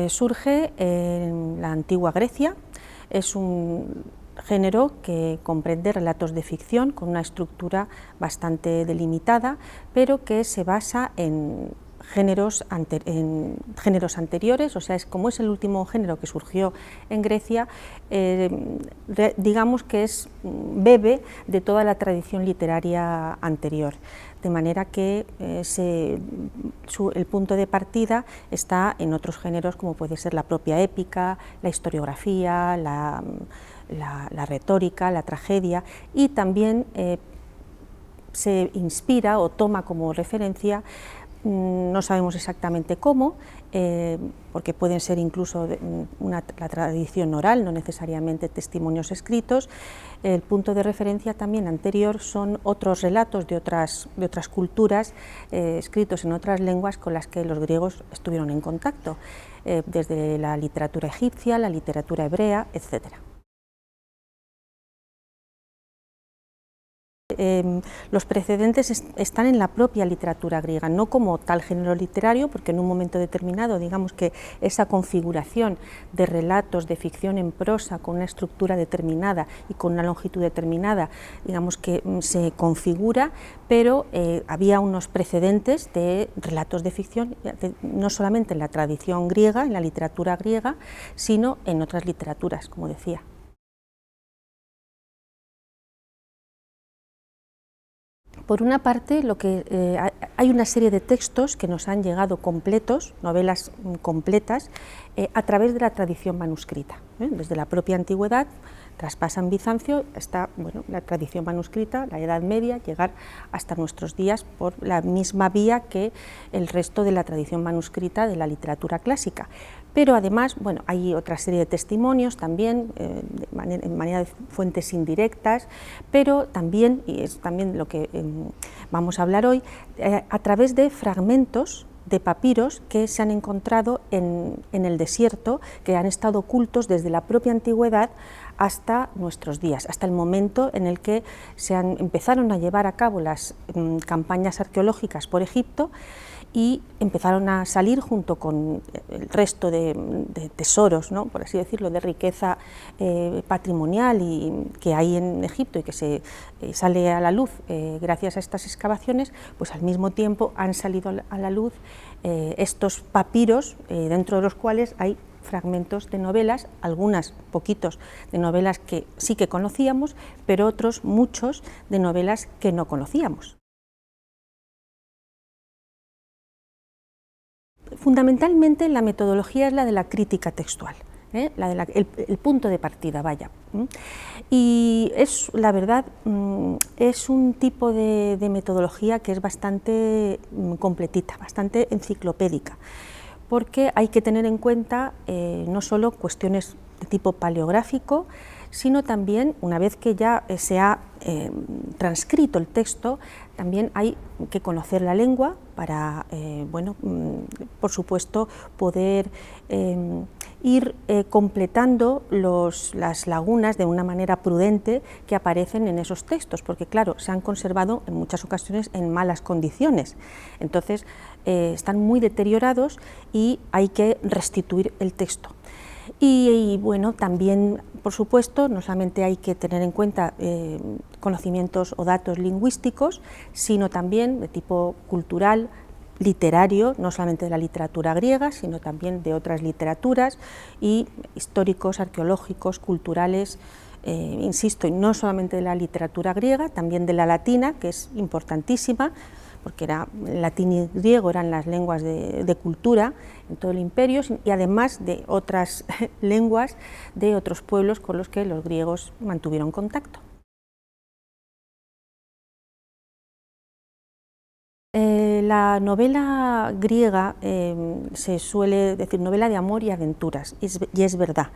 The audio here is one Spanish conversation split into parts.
Surge en la antigua Grecia, es un género que comprende relatos de ficción con una estructura bastante delimitada, pero que se basa en géneros anteriores, o sea, como es el último género que surgió en Grecia, digamos que bebe de toda la tradición literaria anterior, de manera que el punto de partida está en otros géneros como puede ser la propia épica, la historiografía, la retórica, la tragedia, y también se inspira o toma como referencia, no sabemos exactamente cómo, porque pueden ser incluso la tradición oral, no necesariamente testimonios escritos. El punto de referencia también anterior son otros relatos de otras culturas, escritos en otras lenguas con las que los griegos estuvieron en contacto, desde la literatura egipcia, la literatura hebrea, etcétera. Los precedentes están en la propia literatura griega, no como tal género literario, porque en un momento determinado, digamos que esa configuración de relatos de ficción en prosa con una estructura determinada y con una longitud determinada, digamos que se configura, pero había unos precedentes de relatos de ficción, no solamente en la tradición griega, en la literatura griega, sino en otras literaturas, como decía. Por una parte, hay una serie de textos que nos han llegado completos, novelas completas, a través de la tradición manuscrita. Desde la propia antigüedad, traspasan Bizancio, está la tradición manuscrita, la Edad Media, llegar hasta nuestros días por la misma vía que el resto de la tradición manuscrita de la literatura clásica. Pero además, hay otra serie de testimonios también, en manera de fuentes indirectas, pero también, y es también lo que vamos a hablar hoy, a través de fragmentos de papiros que se han encontrado en el desierto, que han estado ocultos desde la propia antigüedad hasta nuestros días, hasta el momento en el que empezaron a llevar a cabo las campañas arqueológicas por Egipto, y empezaron a salir junto con el resto de tesoros, ¿no?, por así decirlo, de riqueza patrimonial que hay en Egipto y que sale a la luz gracias a estas excavaciones, pues al mismo tiempo han salido a la luz estos papiros, dentro de los cuales hay fragmentos de novelas, algunas, poquitos, de novelas que sí que conocíamos, pero otros, muchos, de novelas que no conocíamos. Fundamentalmente la metodología es la de la crítica textual, el punto de partida, vaya. Y la verdad, es un tipo de metodología que es bastante completita, bastante enciclopédica, porque hay que tener en cuenta no solo cuestiones de tipo paleográfico, sino también, una vez que ya se ha transcrito el texto, también hay que conocer la lengua para, por supuesto, poder ir completando las lagunas de una manera prudente que aparecen en esos textos, porque claro, se han conservado en muchas ocasiones en malas condiciones, entonces están muy deteriorados y hay que restituir el texto. Y también, por supuesto, no solamente hay que tener en cuenta conocimientos o datos lingüísticos, sino también de tipo cultural, literario, no solamente de la literatura griega, sino también de otras literaturas, y históricos, arqueológicos, culturales, insisto, y no solamente de la literatura griega, también de la latina, que es importantísima, porque el latín y griego eran las lenguas de cultura en todo el imperio, y además de otras lenguas de otros pueblos con los que los griegos mantuvieron contacto. La novela griega se suele decir novela de amor y aventuras, y es verdad.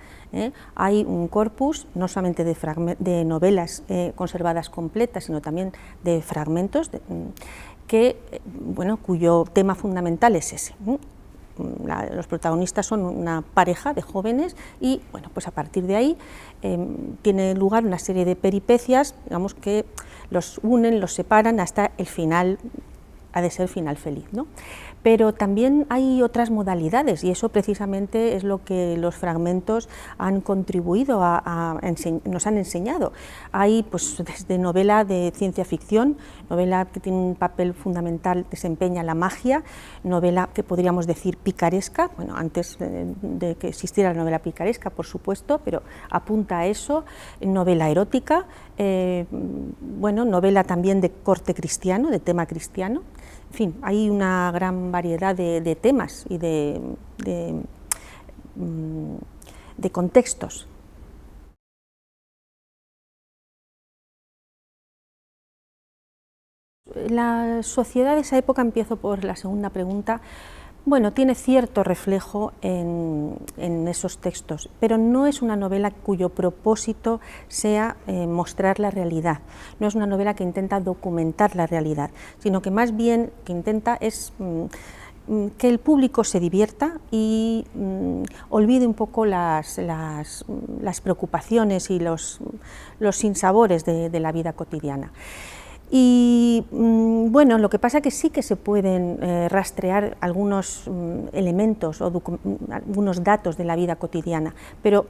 Hay un corpus no solamente de novelas conservadas completas, sino también de fragmentos cuyo tema fundamental es ese. Los protagonistas son una pareja de jóvenes y pues a partir de ahí tiene lugar una serie de peripecias, digamos, que los unen, los separan hasta el final ha de ser final feliz, ¿no? Pero también hay otras modalidades y eso precisamente es lo que los fragmentos han contribuido nos han enseñado. Hay pues desde novela de ciencia ficción, novela que tiene un papel fundamental, desempeña la magia, novela que podríamos decir picaresca, bueno, antes de que existiera la novela picaresca, por supuesto, pero apunta a eso, novela erótica, bueno, novela también de corte cristiano, de tema cristiano. En fin, hay una gran variedad de temas y de contextos. La sociedad de esa época, empiezo por la segunda pregunta, bueno, tiene cierto reflejo en esos textos, pero no es una novela cuyo propósito sea mostrar la realidad, no es una novela que intenta documentar la realidad, sino que más bien que intenta es que el público se divierta y olvide un poco las preocupaciones y los sinsabores de la vida cotidiana. Y bueno, lo que pasa es que sí que se pueden rastrear algunos elementos o algunos datos de la vida cotidiana, pero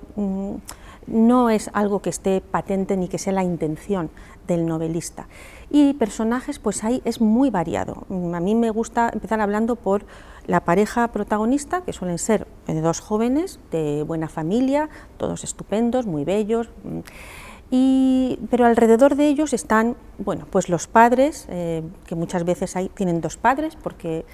no es algo que esté patente ni que sea la intención del novelista. Y personajes, pues ahí es muy variado. A mí me gusta empezar hablando por la pareja protagonista, que suelen ser dos jóvenes de buena familia, todos estupendos, muy bellos. Pero alrededor de ellos están, bueno, pues los padres, que muchas veces tienen dos padres, porque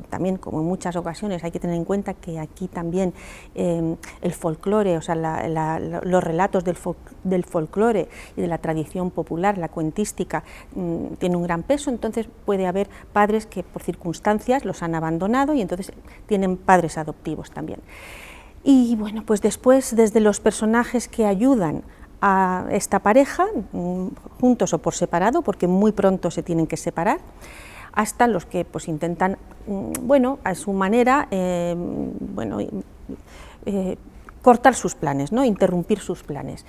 también, como en muchas ocasiones, hay que tener en cuenta que aquí también el folclore, o sea, los relatos del folclore y de la tradición popular, la cuentística, tiene un gran peso. Entonces puede haber padres que por circunstancias los han abandonado y entonces tienen padres adoptivos también. Y bueno, pues después, desde los personajes que ayudan a esta pareja, juntos o por separado, porque muy pronto se tienen que separar, hasta los que pues intentan, bueno, a su manera, cortar sus planes, ¿no? Interrumpir sus planes,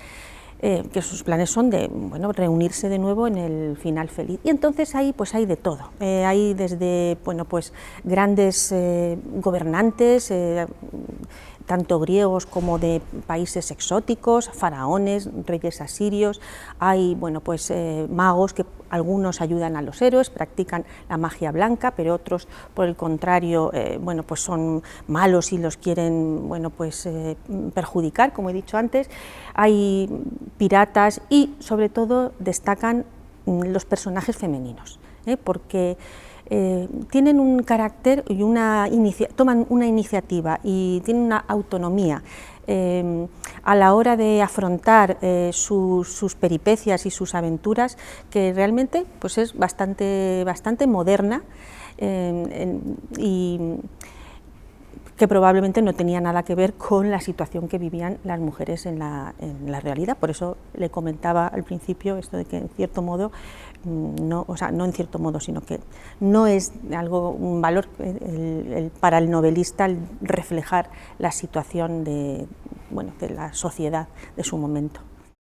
que sus planes son de, bueno, reunirse de nuevo en el final feliz. Y entonces ahí pues hay de todo, hay desde, bueno, pues grandes gobernantes, tanto griegos como de países exóticos, faraones, reyes asirios, hay, bueno, pues magos que algunos ayudan a los héroes, practican la magia blanca, pero otros, por el contrario, bueno, pues son malos y los quieren, bueno, pues perjudicar, como he dicho antes. Hay piratas y sobre todo destacan los personajes femeninos, porque tienen un carácter y toman una iniciativa y tienen una autonomía a la hora de afrontar sus peripecias y sus aventuras, que realmente pues es bastante moderna y que probablemente no tenía nada que ver con la situación que vivían las mujeres en la realidad. Por eso le comentaba al principio esto de que en cierto modo, no, o sea, no en cierto modo, sino que no es un valor para el novelista el reflejar la situación de la sociedad de su momento.